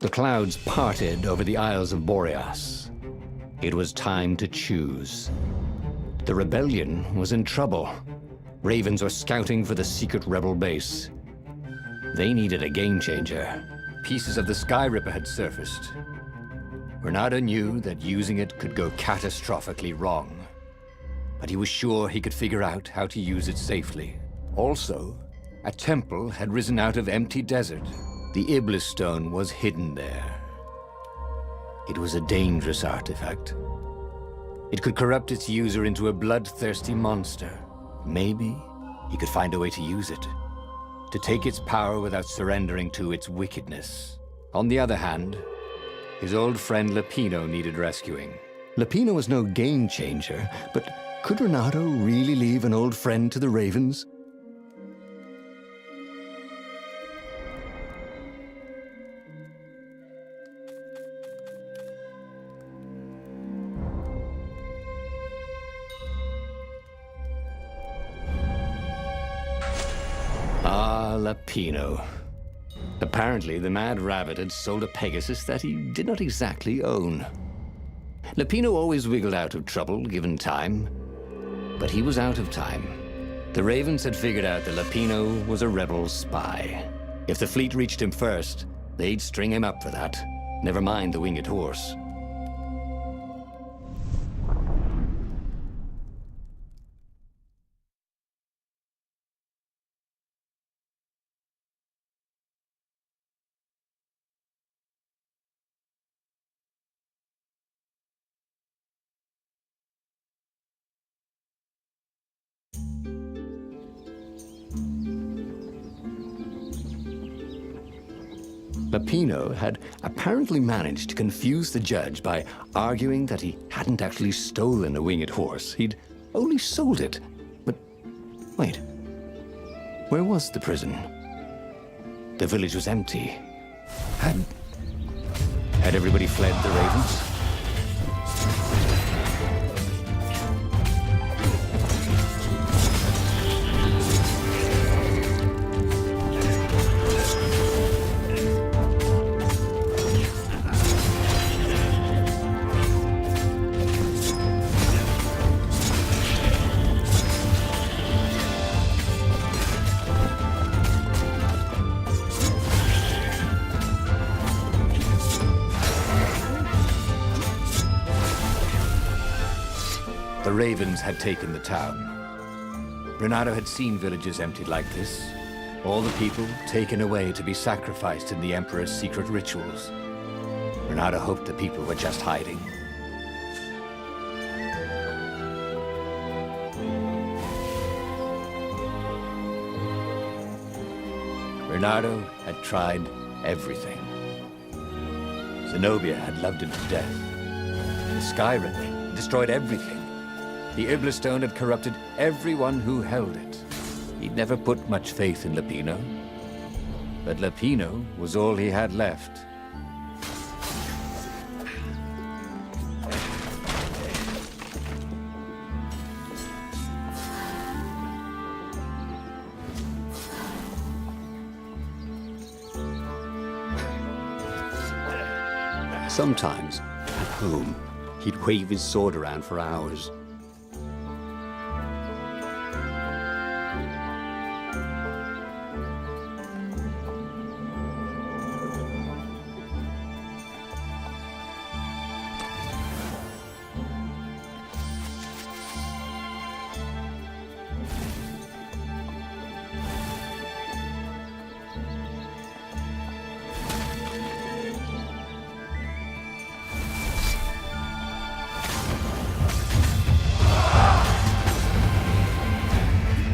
The clouds parted over the Isles of Boreas. It was time to choose. The rebellion was in trouble. Ravens were scouting for the secret rebel base. They needed a game changer. Pieces of the Sky Ripper had surfaced. Renato knew that using it could go catastrophically wrong, but he was sure he could figure out how to use it safely. Also, a temple had risen out of empty desert. The Iblis stone was hidden there. It was a dangerous artifact. It could corrupt its user into a bloodthirsty monster. Maybe he could find a way to use it, to take its power without surrendering to its wickedness. On the other hand, his old friend Lapino needed rescuing. Lapino was no game changer, but could Renato really leave an old friend to the Ravens? Ah, Lapino. Apparently, the Mad Rabbit had sold a Pegasus that he did not exactly own. Lapino always wiggled out of trouble, given time. But he was out of time. The Ravens had figured out that Lapino was a rebel spy. If the fleet reached him first, they'd string him up for that. Never mind the winged horse. Lapino had apparently managed to confuse the judge by arguing that he hadn't actually stolen a winged horse. He'd only sold it. But wait, where was the prison? The village was empty. Had everybody fled the Ravens? The Ravens had taken the town. Renato had seen villages emptied like this. All the people taken away to be sacrificed in the Emperor's secret rituals. Renato hoped the people were just hiding. Renato had tried everything. Zenobia had loved him to death. The Sky Ripper had destroyed everything. The Iblis stone had corrupted everyone who held it. He'd never put much faith in Lapino. But Lapino was all he had left. Sometimes, at home, he'd wave his sword around for hours.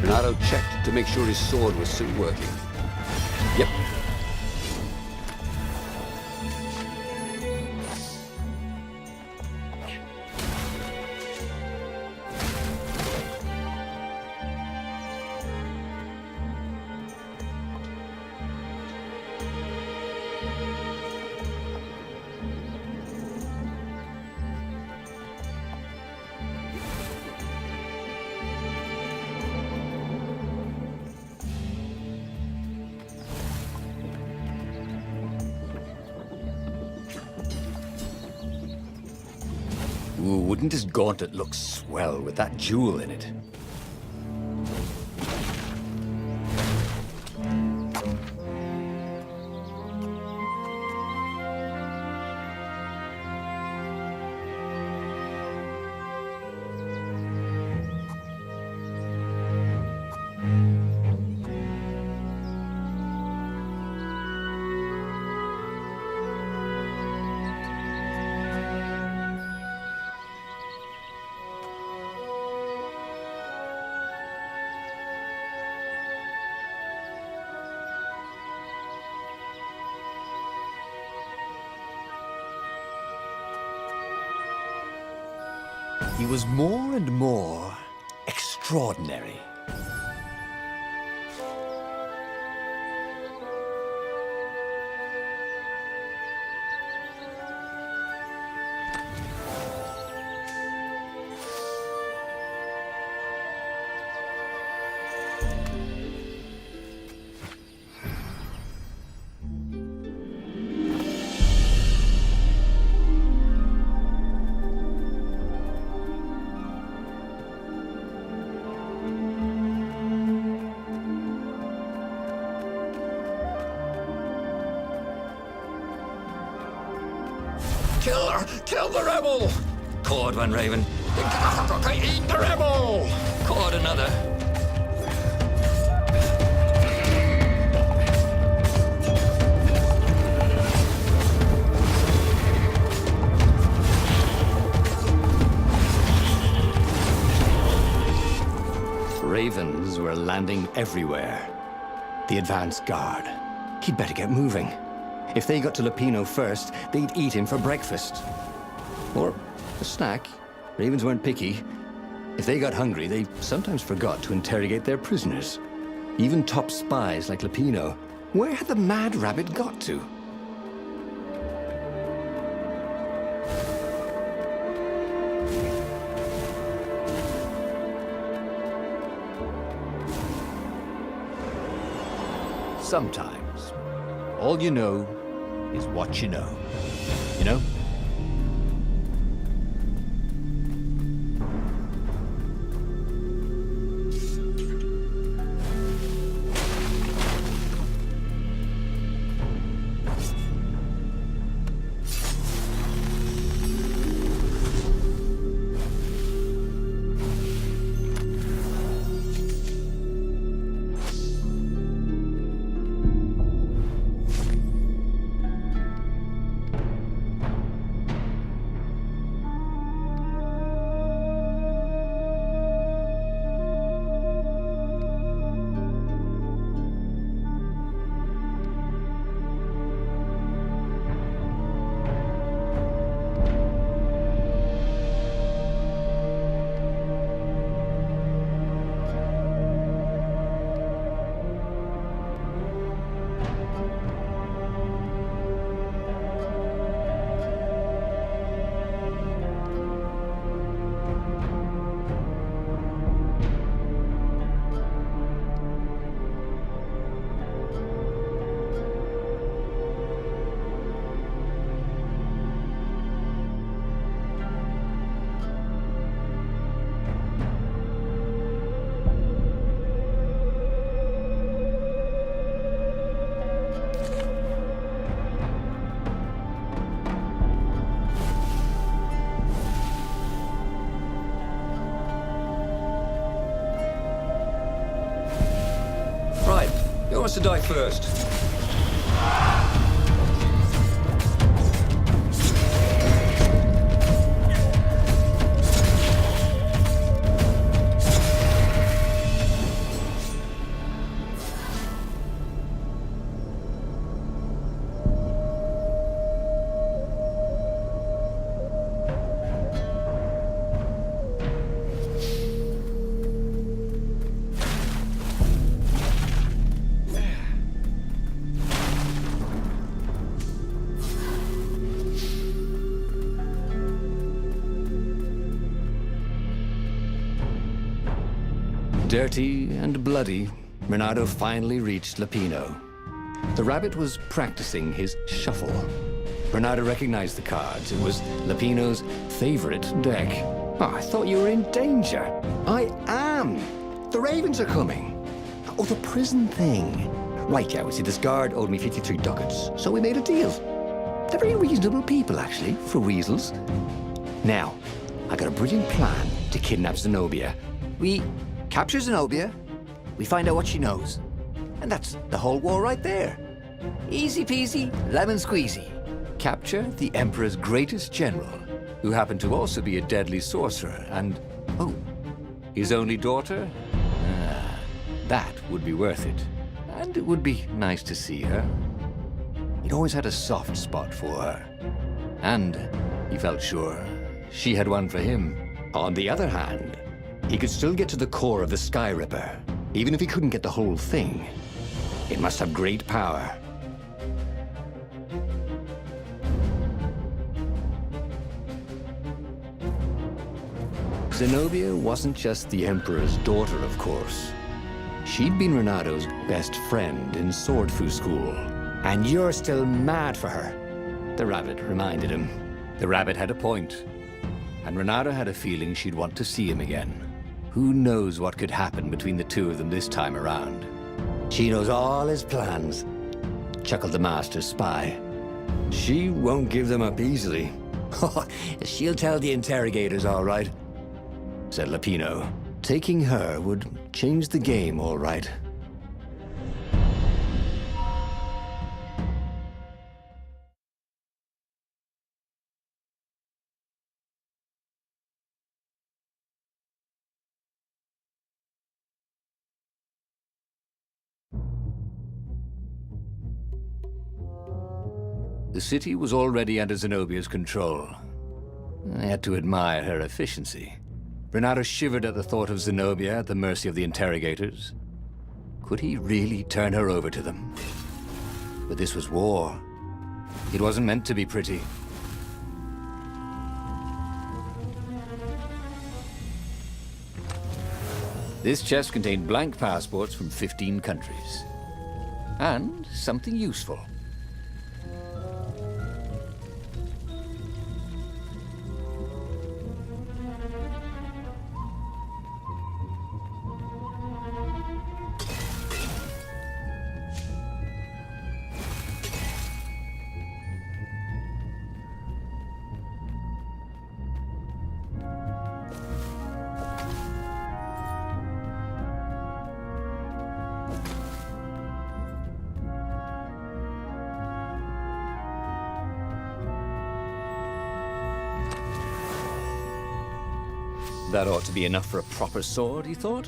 Renato checked to make sure his sword was still working. Yep. Ooh, wouldn't his gauntlet look swell with that jewel in it? He was more and more extraordinary. Kill her! Kill the rebel! Caught one, Raven. Eat the rebel! Caught another. Ravens were landing everywhere. The advance guard. He'd better get moving. If they got to Lupino first, they'd eat him for breakfast. Or a snack. Ravens weren't picky. If they got hungry, they sometimes forgot to interrogate their prisoners. Even top spies like Lupino. Where had the mad rabbit got to? Sometimes, all you know is what you know. You know? Right, who wants to die first? Dirty and bloody, Renato finally reached Lupino. The rabbit was practicing his shuffle. Renata recognized the cards. It was Lapino's favorite deck. Oh, I thought you were in danger. I am. The Ravens are coming. Oh, the prison thing. Right, yeah, see, this guard owed me 53 ducats, so we made a deal. They're very reasonable people, actually, for weasels. Now, I got a brilliant plan to kidnap Zenobia. We capture Zenobia, we find out what she knows, and that's the whole war right there. Easy peasy, lemon squeezy. Capture the Emperor's greatest general, who happened to also be a deadly sorcerer, and, oh, his only daughter? That would be worth it. And it would be nice to see her. He'd always had a soft spot for her. And he felt sure she had one for him. On the other hand, he could still get to the core of the Sky Ripper, even if he couldn't get the whole thing. It must have great power. Zenobia wasn't just the Emperor's daughter, of course. She'd been Renato's best friend in Sword Fu school. And you're still mad for her, the rabbit reminded him. The rabbit had a point, and Renata had a feeling she'd want to see him again. Who knows what could happen between the two of them this time around? She knows all his plans, chuckled the master spy. She won't give them up easily. She'll tell the interrogators, all right, said Lapino. Taking her would change the game, all right. The city was already under Zenobia's control. I had to admire her efficiency. Renato shivered at the thought of Zenobia at the mercy of the interrogators. Could he really turn her over to them? But this was war. It wasn't meant to be pretty. This chest contained blank passports from 15 countries. And something useful. That ought to be enough for a proper sword, he thought.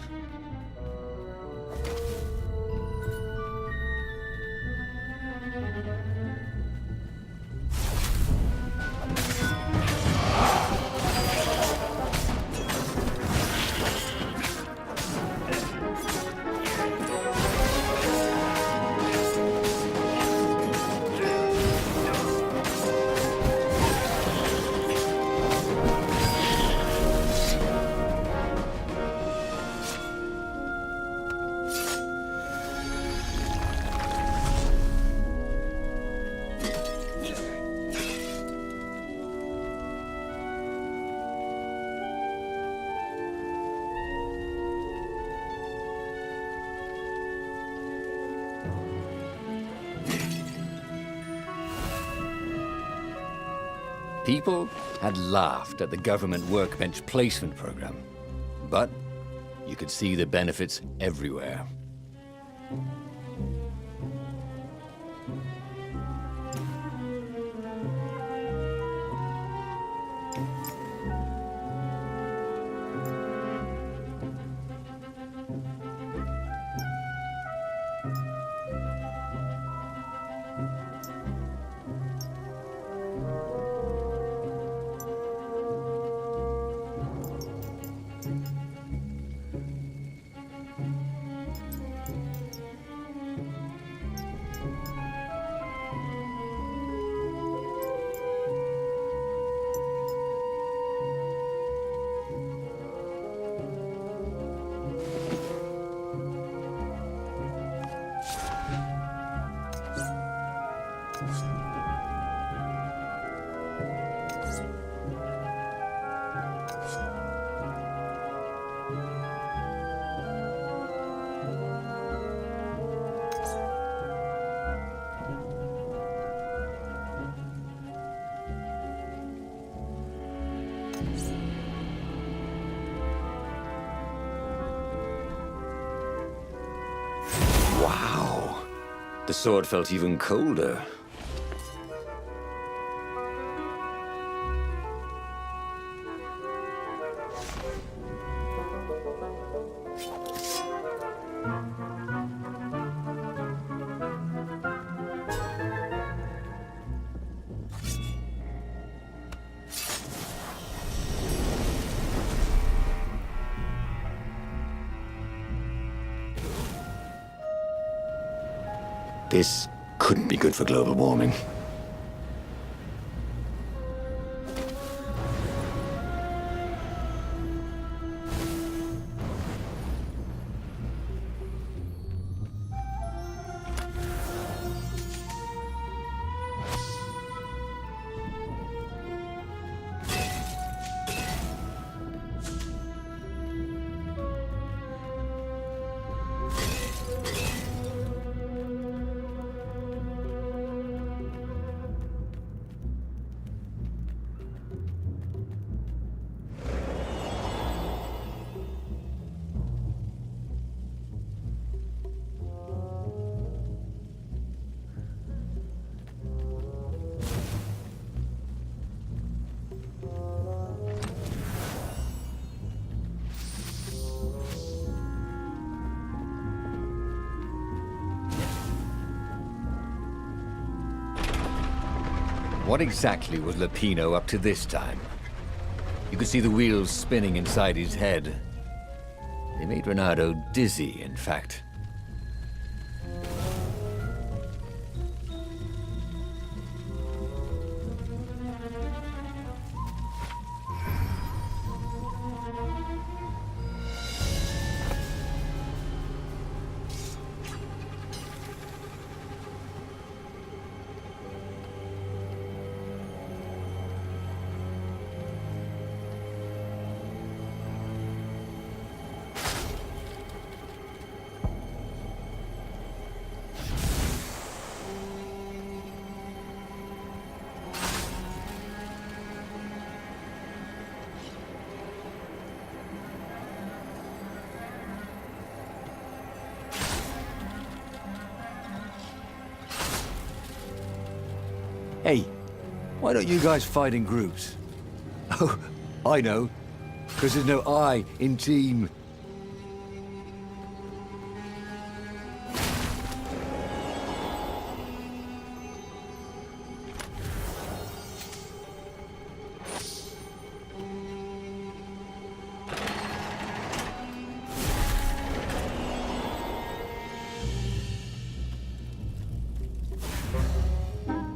People had laughed at the government workbench placement program, but you could see the benefits everywhere. The sword felt even colder. This couldn't be good for global warming. What exactly was Lapino up to this time? You could see the wheels spinning inside his head. They made Renato dizzy, in fact. Hey, why don't you guys fight in groups? Oh, I know. Because there's no I in team.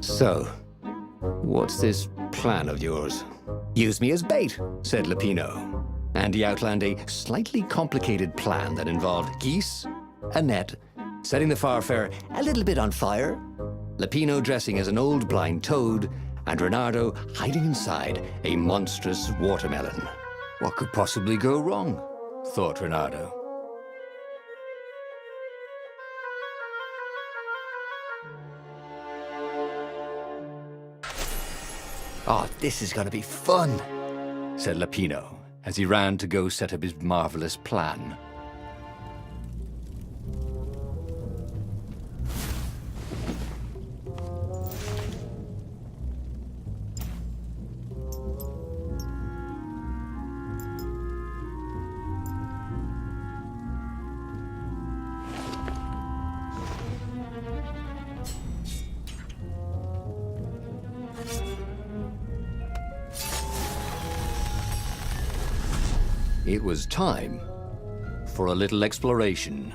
So, what's this plan of yours? Use me as bait, said Lapino. And he outlined a slightly complicated plan that involved geese, a net, setting the Farfarer a little bit on fire, Lapino dressing as an old blind toad, and Renato hiding inside a monstrous watermelon. What could possibly go wrong? Thought Renato. Oh, this is gonna be fun, said Lapino as he ran to go set up his marvelous plan. It was time for a little exploration.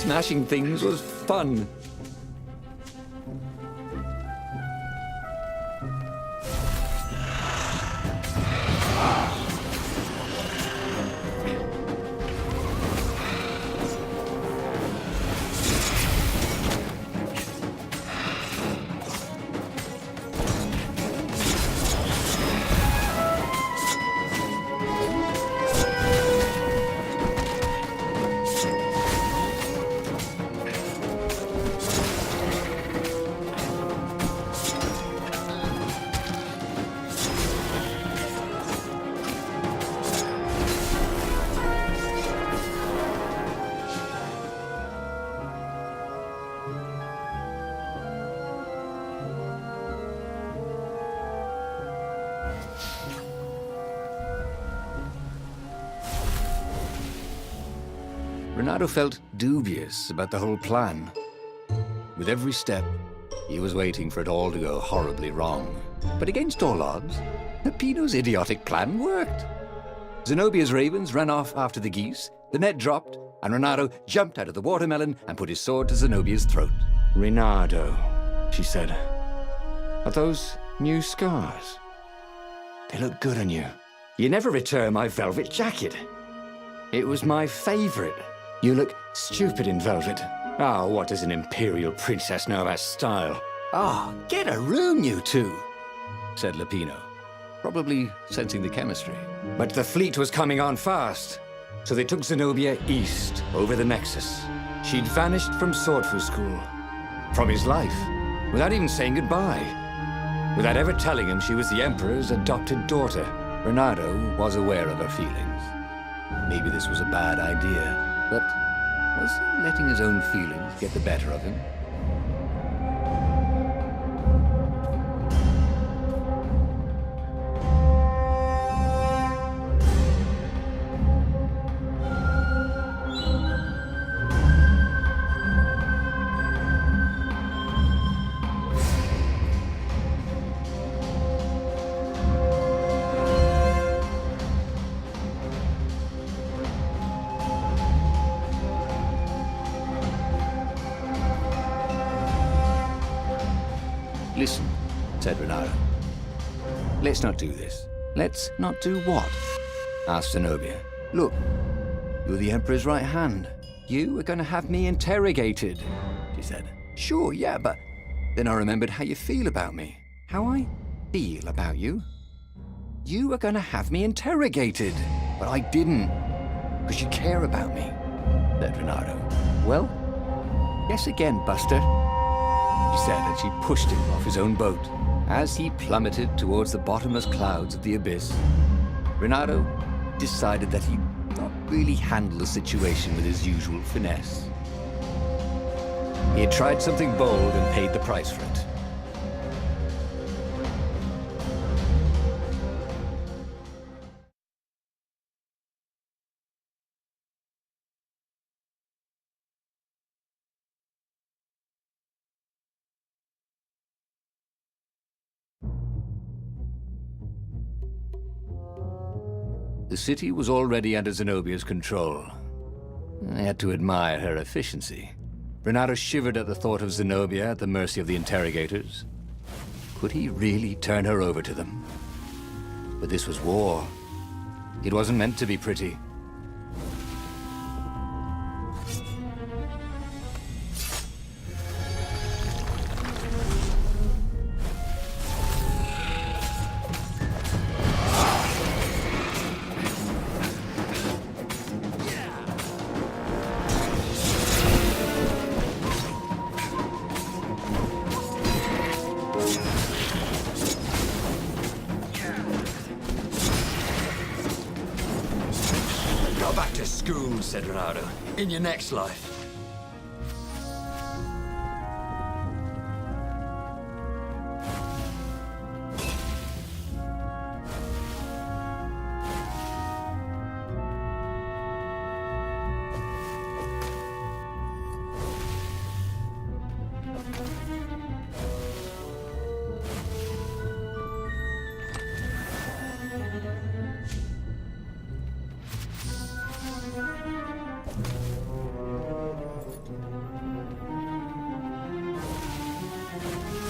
Smashing things was fun. Renato felt dubious about the whole plan. With every step, he was waiting for it all to go horribly wrong. But against all odds, Peppino's idiotic plan worked. Zenobia's ravens ran off after the geese, the net dropped, and Renato jumped out of the watermelon and put his sword to Zenobia's throat. "Renato," she said, "are those new scars? They look good on you. You never returned my velvet jacket. It was my favorite. You look stupid in velvet. Ah, what does an imperial princess know about style?" "Ah, get a room, you two," said Lupino, probably sensing the chemistry. But the fleet was coming on fast, so they took Zenobia east, over the Nexus. She'd vanished from Swordfu School, from his life, without even saying goodbye, without ever telling him she was the Emperor's adopted daughter. Renato was aware of her feelings. Maybe this was a bad idea. But was he letting his own feelings get the better of him? "Listen," said Renato. "Let's not do this." "Let's not do what?" asked Zenobia. "Look, you're the Emperor's right hand. You are going to have me interrogated," she said. "Sure, yeah, but..." Then I remembered how you feel about me. How I feel about you? "You are going to have me interrogated." "But I didn't, because you care about me," said Renato. "Well, guess again, Buster," she said, and she pushed him off his own boat. As he plummeted towards the bottomless clouds of the abyss, Renato decided that he'd not really handle the situation with his usual finesse. He had tried something bold and paid the price for it. The city was already under Zenobia's control. I had to admire her efficiency. Renato shivered at the thought of Zenobia at the mercy of the interrogators. Could he really turn her over to them? But this was war. It wasn't meant to be pretty. "Go back to school," said Renato, "in your next life."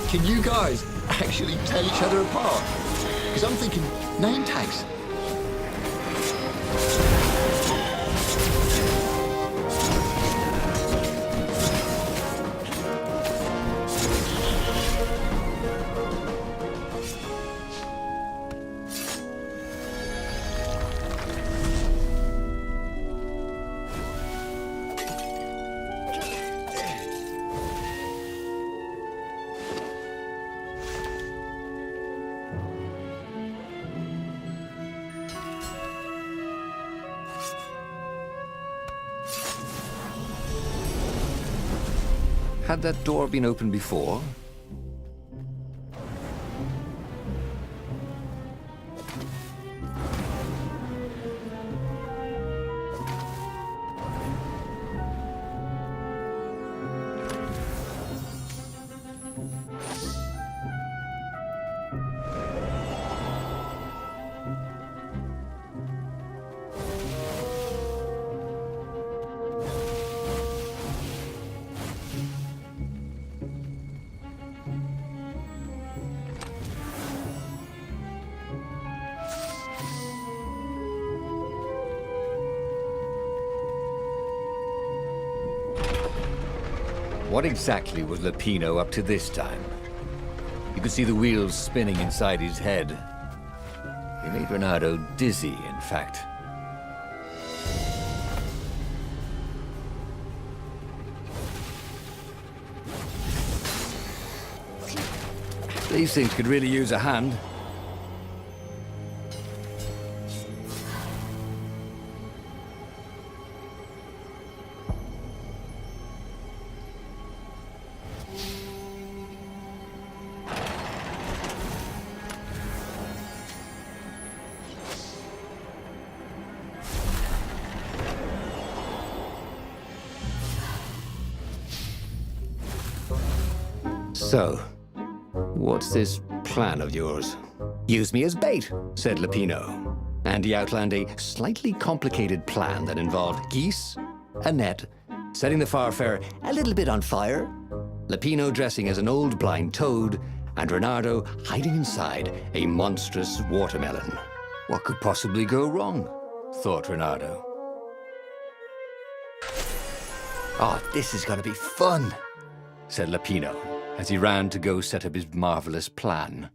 Can you guys actually tell each other apart? Because I'm thinking name tags. Had that door been opened before? What exactly was Lupino up to this time? You could see the wheels spinning inside his head. He made Renato dizzy, in fact. These things could really use a hand. So, what's this plan of yours? Use me as bait, said Lupino. And he outlined a slightly complicated plan that involved geese, a net, setting the Farfarer a little bit on fire, Lupino dressing as an old blind toad, and Renato hiding inside a monstrous watermelon. What could possibly go wrong? Thought Renato. Oh, this is gonna be fun, said Lupino, as he ran to go set up his marvelous plan.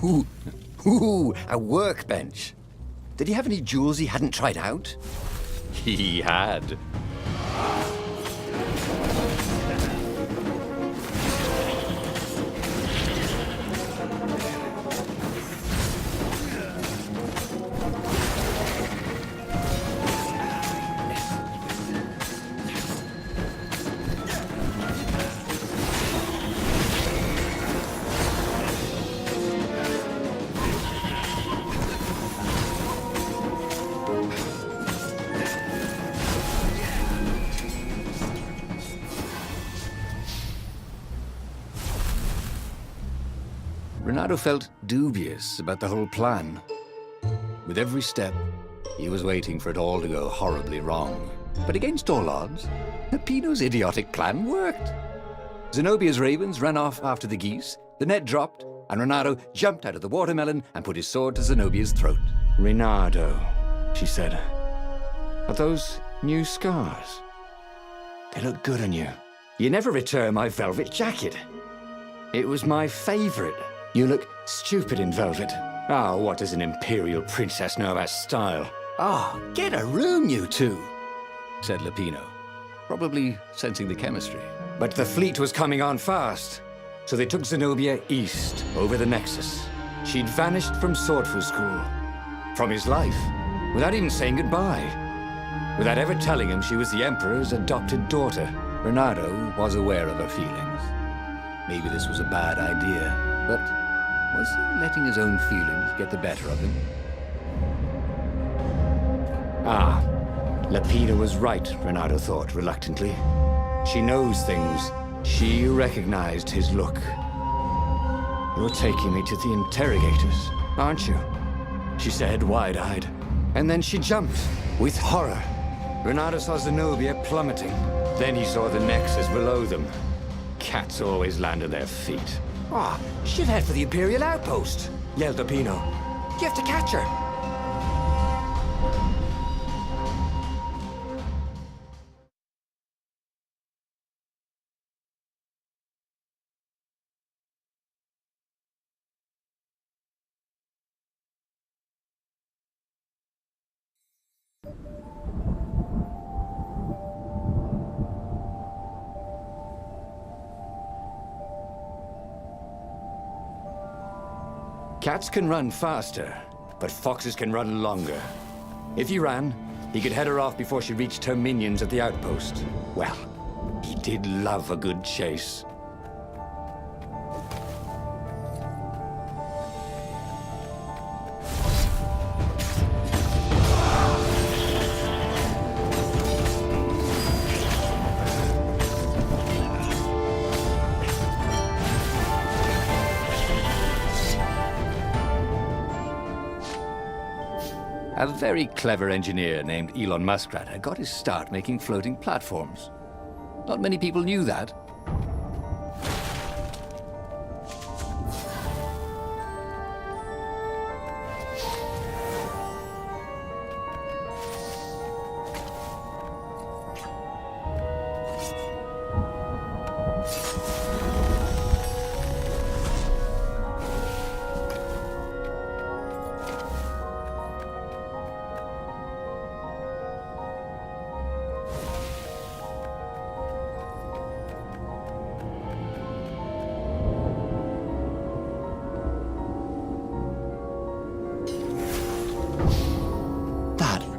Ooh, a workbench. Did he have any jewels he hadn't tried out? He had. Renato felt dubious about the whole plan. With every step, he was waiting for it all to go horribly wrong. But against all odds, Lupino's idiotic plan worked. Zenobia's ravens ran off after the geese, the net dropped, and Renato jumped out of the watermelon and put his sword to Zenobia's throat. Renato, she said, are those new scars? They look good on you. You never returned my velvet jacket. It was my favorite. You look stupid in velvet. Ah, what does an imperial princess know about style? Ah, get a room, you two, said Lupino, probably sensing the chemistry. But the fleet was coming on fast, so they took Zenobia east, over the Nexus. She'd vanished from Swordfu School, from his life, without even saying goodbye, without ever telling him she was the Emperor's adopted daughter. Renato was aware of her feelings. Maybe this was a bad idea, but was he letting his own feelings get the better of him? Ah, Lupino was right, Renato thought reluctantly. She knows things. She recognized his look. You're taking me to the interrogators, aren't you? She said, wide-eyed. And then she jumped, with horror. Renato saw Zenobia plummeting. Then he saw the Nexus below them. Cats always land on their feet. Ah, she'll head for the Imperial outpost, yelled Pino. You have to catch her. Cats can run faster, but foxes can run longer. If he ran, he could head her off before she reached her minions at the outpost. Well, he did love a good chase. A very clever engineer named Elon Muskrat had got his start making floating platforms. Not many people knew that.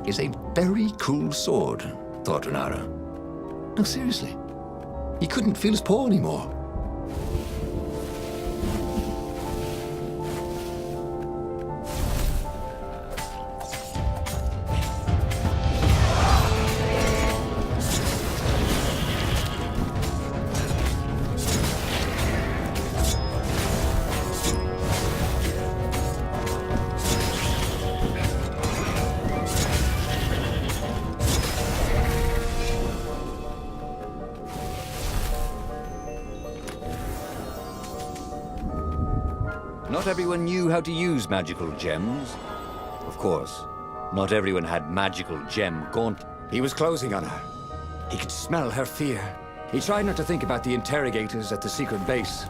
Is a very cool sword, thought Renato. No, seriously. He couldn't feel his paw anymore. Not everyone knew how to use magical gems. Of course, not everyone had magical gem gauntlet. He was closing on her. He could smell her fear. He tried not to think about the interrogators at the secret base.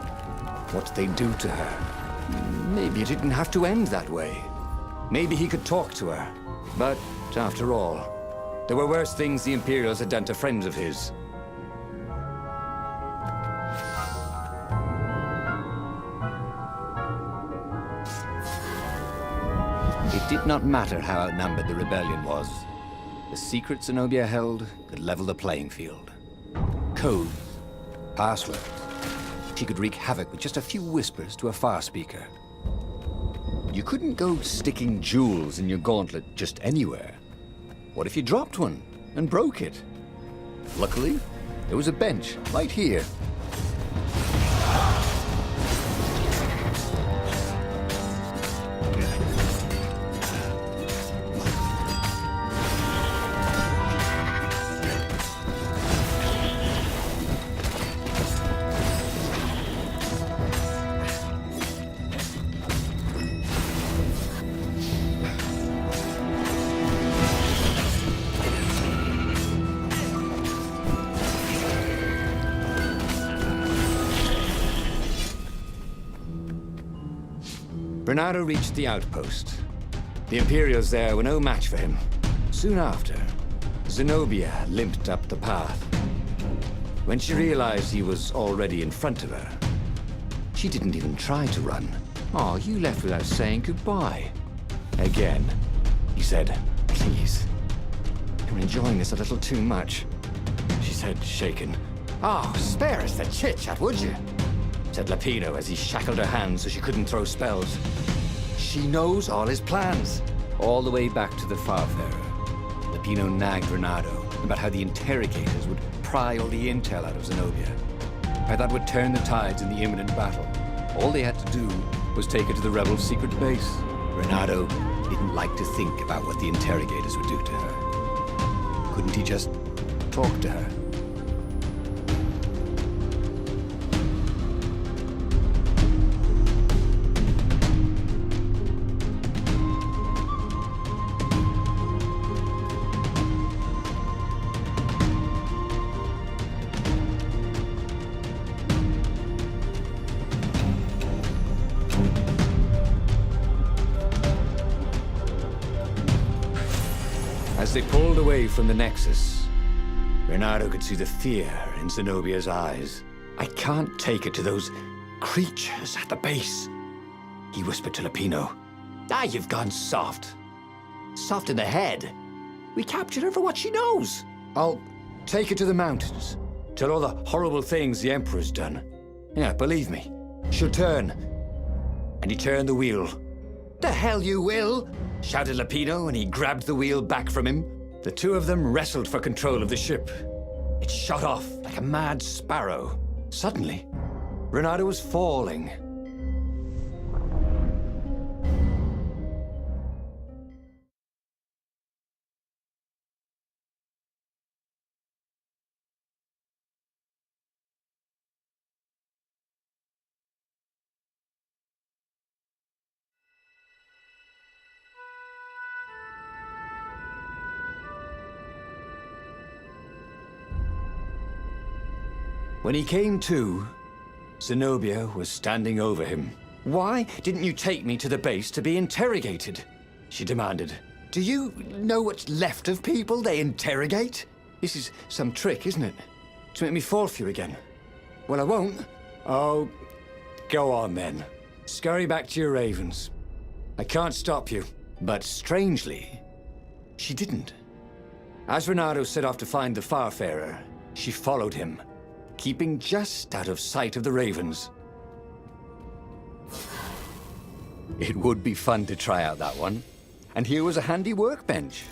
What they'd do to her. Maybe it didn't have to end that way. Maybe he could talk to her. But, after all, there were worse things the Imperials had done to friends of his. It did not matter how outnumbered the rebellion was. The secret Zenobia held could level the playing field. Codes, passwords. She could wreak havoc with just a few whispers to a far speaker. You couldn't go sticking jewels in your gauntlet just anywhere. What if you dropped one and broke it? Luckily, there was a bench right here. Renato reached the outpost. The Imperials there were no match for him. Soon after, Zenobia limped up the path. When she realized he was already in front of her, she didn't even try to run. Oh, you left without saying goodbye. Again, he said, please. You're enjoying this a little too much. She said, shaken. Oh, spare us the chit-chat, would you? Said Lapino as he shackled her hands so she couldn't throw spells. She knows all his plans. All the way back to the Farfarer, Lapino nagged Renato about how the interrogators would pry all the intel out of Zenobia. How that would turn the tides in the imminent battle. All they had to do was take her to the rebels' secret base. Renato didn't like to think about what the interrogators would do to her. Couldn't he just talk to her? As they pulled away from the Nexus, Renato could see the fear in Zenobia's eyes. I can't take it to those creatures at the base, he whispered to Lupino. Ah, you've gone soft. Soft in the head. We captured her for what she knows. I'll take her to the mountains, tell all the horrible things the Emperor's done. Yeah, believe me, she'll turn. And he turned the wheel. The hell you will! Shouted Lupino, and he grabbed the wheel back from him. The two of them wrestled for control of the ship. It shot off like a mad sparrow. Suddenly, Renato was falling. When he came to, Zenobia was standing over him. Why didn't you take me to the base to be interrogated? She demanded. Do you know what's left of people they interrogate? This is some trick, isn't it? To make me fall for you again. Well, I won't. Oh, go on then. Scurry back to your ravens. I can't stop you. But strangely, she didn't. As Renato set off to find the Farfarer, she followed him, keeping just out of sight of the ravens. It would be fun to try out that one. And here was a handy workbench.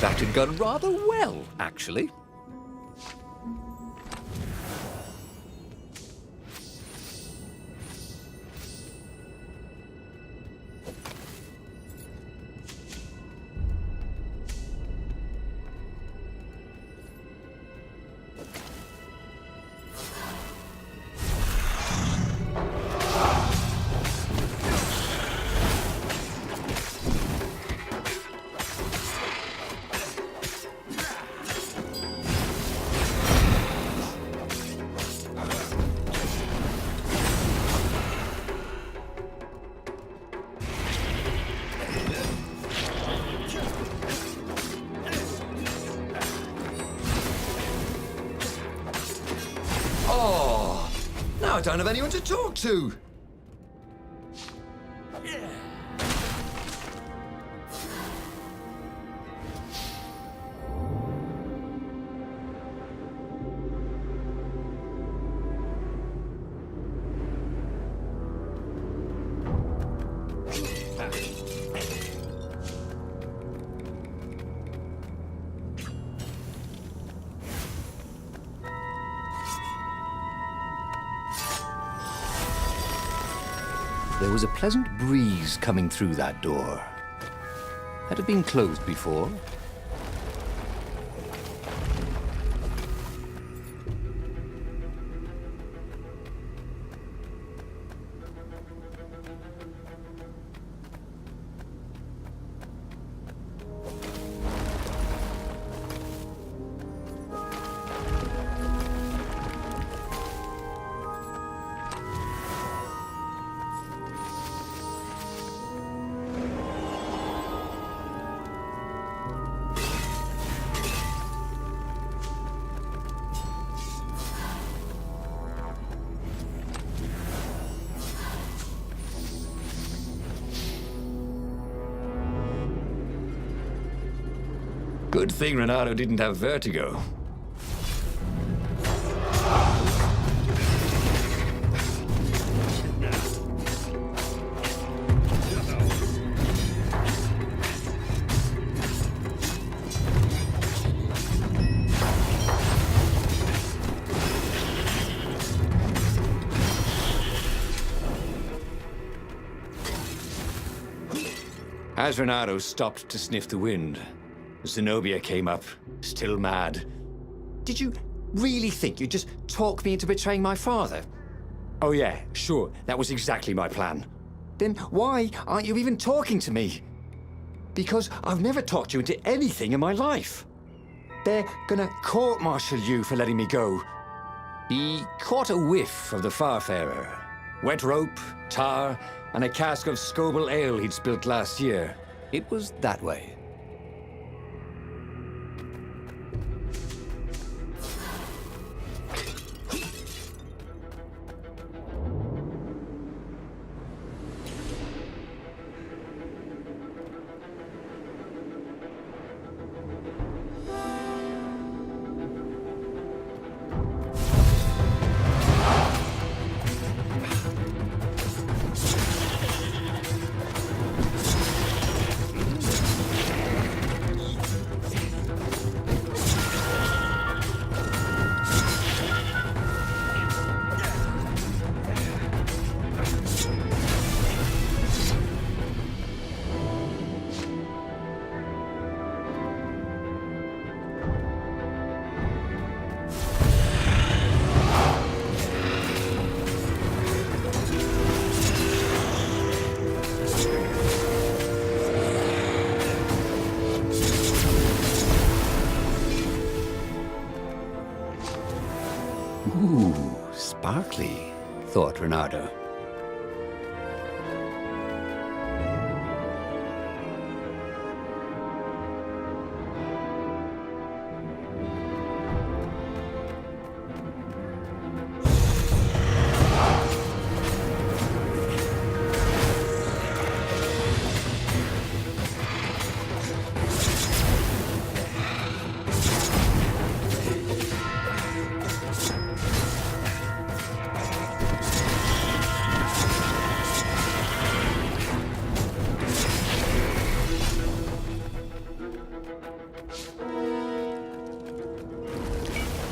That had gone rather well, actually. Oh, now I don't have anyone to talk to. There was a pleasant breeze coming through that door. Had it been closed before? Good thing Renato didn't have vertigo. As Renato stopped to sniff the wind, Zenobia came up, still mad. Did you really think you'd just talk me into betraying my father? Oh yeah, sure, that was exactly my plan. Then why aren't you even talking to me? Because I've never talked you into anything in my life. They're gonna court-martial you for letting me go. He caught a whiff of the Farfarer. Wet rope, tar, and a cask of Scobel ale he'd spilt last year. It was that way. Ooh, sparkly, thought Renato.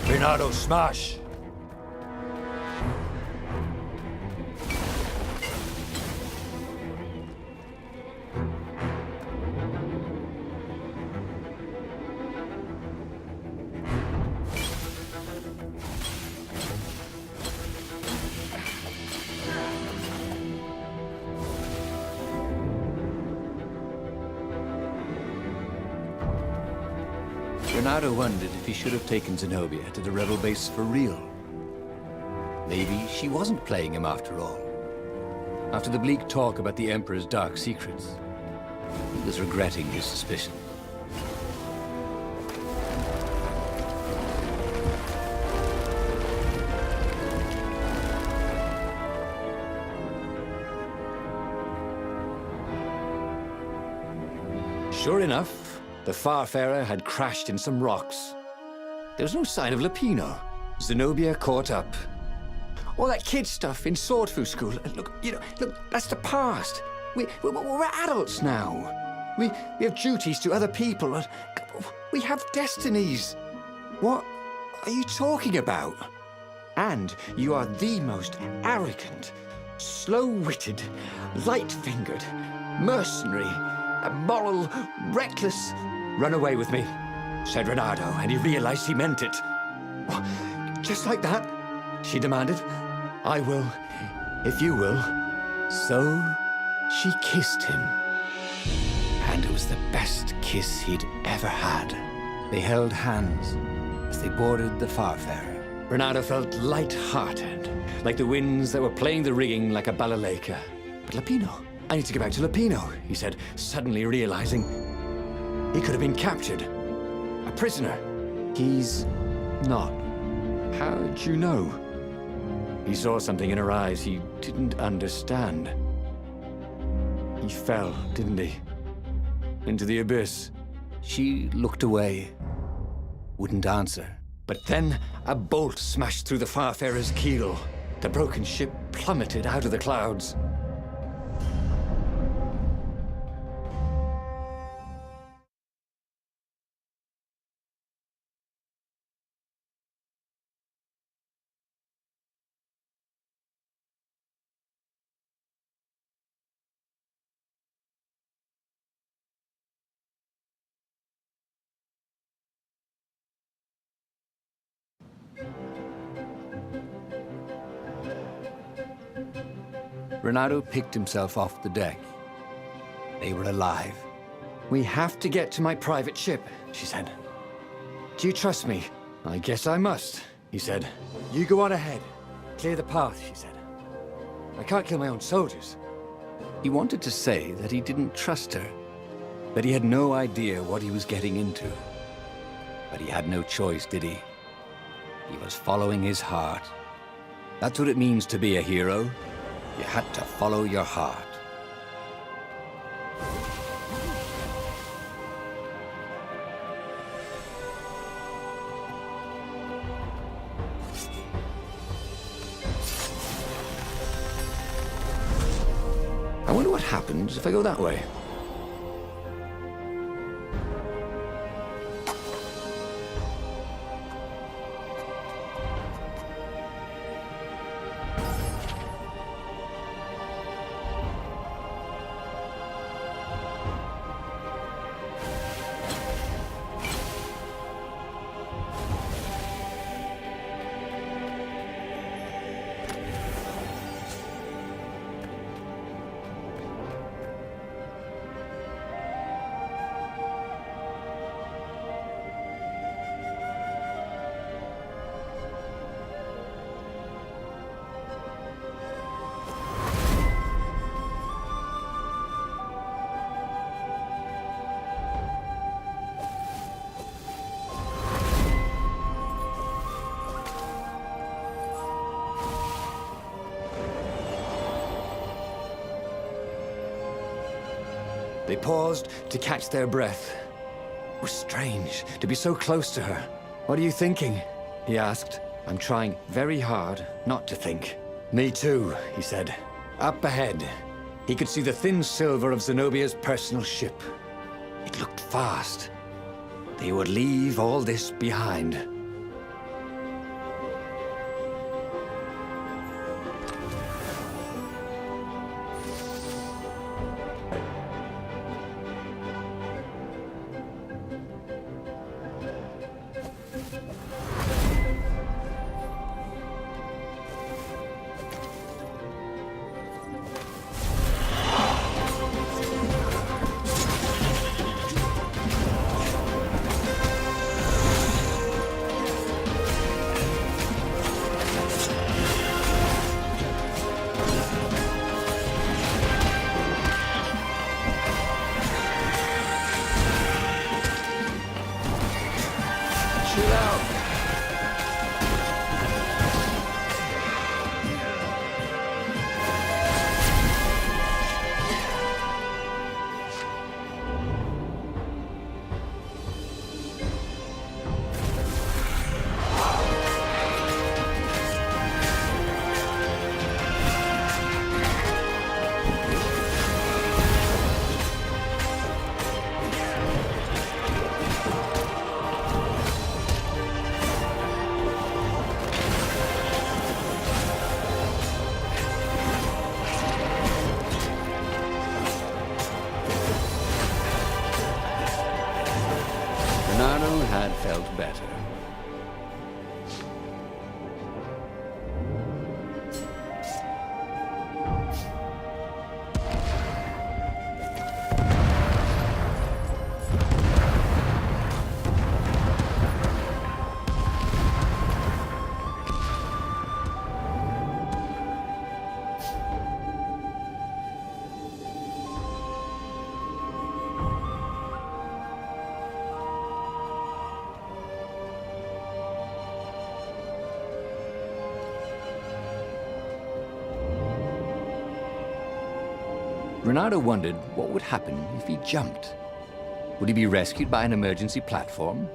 Renato, smash! Renato wondered if he should have taken Zenobia to the rebel base for real. Maybe she wasn't playing him after all. After the bleak talk about the Emperor's dark secrets, he was regretting his suspicion. Sure enough, the Farfarer had crashed in some rocks. There was no sign of Lapino. Zenobia caught up. All that kid stuff in Swordfu school. Look, look, that's the past. We're adults now. We have duties to other people. And we have destinies. What are you talking about? And you are the most arrogant, slow-witted, light-fingered, mercenary, immoral, reckless. Run away with me, said Renato, and he realized he meant it. What? Just like that? She demanded. I will, if you will. So she kissed him. And it was the best kiss he'd ever had. They held hands as they boarded the Farfarer. Renato felt light-hearted, like the winds that were playing the rigging like a balalaika. But Lapino, I need to get back to Lapino, he said, suddenly realizing he could have been captured. A prisoner. He's not. How'd you know? He saw something in her eyes he didn't understand. He fell, didn't he? Into the abyss. She looked away, wouldn't answer. But then a bolt smashed through the Farfarer's keel. The broken ship plummeted out of the clouds. Renato picked himself off the deck. They were alive. "We have to get to my private ship," she said. "Do you trust me?" "I guess I must," he said. "You go on ahead. Clear the path," she said. "I can't kill my own soldiers." He wanted to say that he didn't trust her, that he had no idea what he was getting into. But he had no choice, did he? He was following his heart. That's what it means to be a hero. You had to follow your heart. I wonder what happens if I go that way. They paused to catch their breath. It was strange to be so close to her. "What are you thinking?" he asked. "I'm trying very hard not to think." "Me too," he said. Up ahead, he could see the thin silver of Zenobia's personal ship. It looked fast. They would leave all this behind. Chill out. Renato had felt better. Renato wondered what would happen if he jumped. Would he be rescued by an emergency platform?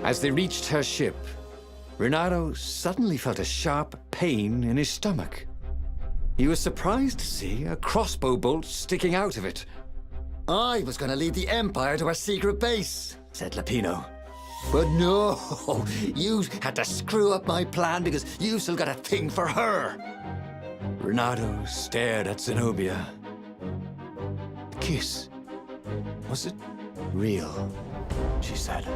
As they reached her ship, Renato suddenly felt a sharp pain in his stomach. He was surprised to see a crossbow bolt sticking out of it. I was going to lead the Empire to our secret base, said Lapino. But no, you had to screw up my plan because you still got a thing for her. Renato stared at Zenobia. The kiss, was it real? She said,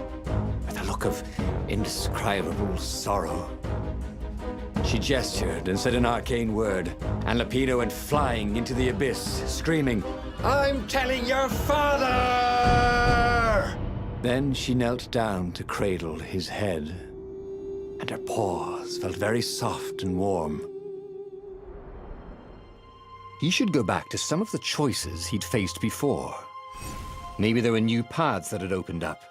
with a look of indescribable sorrow. She gestured and said an arcane word, and Lapino went flying into the abyss, screaming, "I'm telling your father!" Then she knelt down to cradle his head, and her paws felt very soft and warm. He should go back to some of the choices he'd faced before. Maybe there were new paths that had opened up,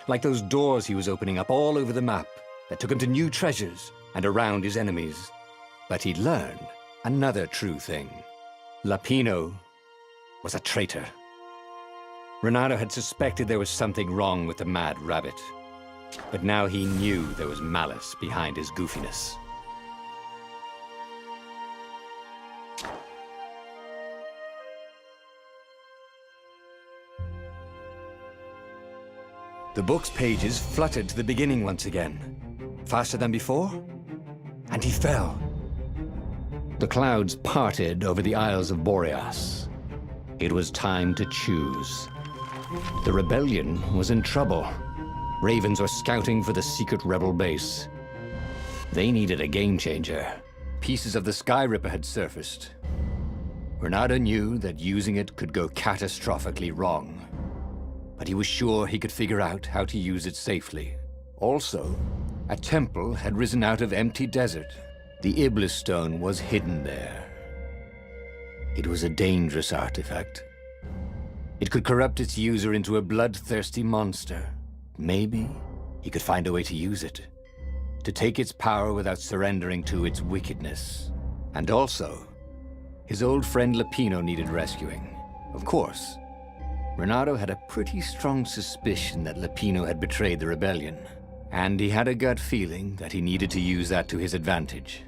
like those doors he was opening up all over the map that took him to new treasures and around his enemies. But he'd learned another true thing. Lapino was a traitor. Renato had suspected there was something wrong with the mad rabbit, but now he knew there was malice behind his goofiness. The book's pages fluttered to the beginning once again, faster than before, and he fell. The clouds parted over the Isles of Boreas. It was time to choose. The rebellion was in trouble. Ravens were scouting for the secret rebel base. They needed a game changer. Pieces of the Sky Ripper had surfaced. Renato knew that using it could go catastrophically wrong, but he was sure he could figure out how to use it safely. Also, a temple had risen out of empty desert. The Iblis stone was hidden there. It was a dangerous artifact. It could corrupt its user into a bloodthirsty monster. Maybe he could find a way to use it, to take its power without surrendering to its wickedness. And also, his old friend Lapino needed rescuing. Of course, Renato had a pretty strong suspicion that Lapino had betrayed the rebellion, and he had a gut feeling that he needed to use that to his advantage.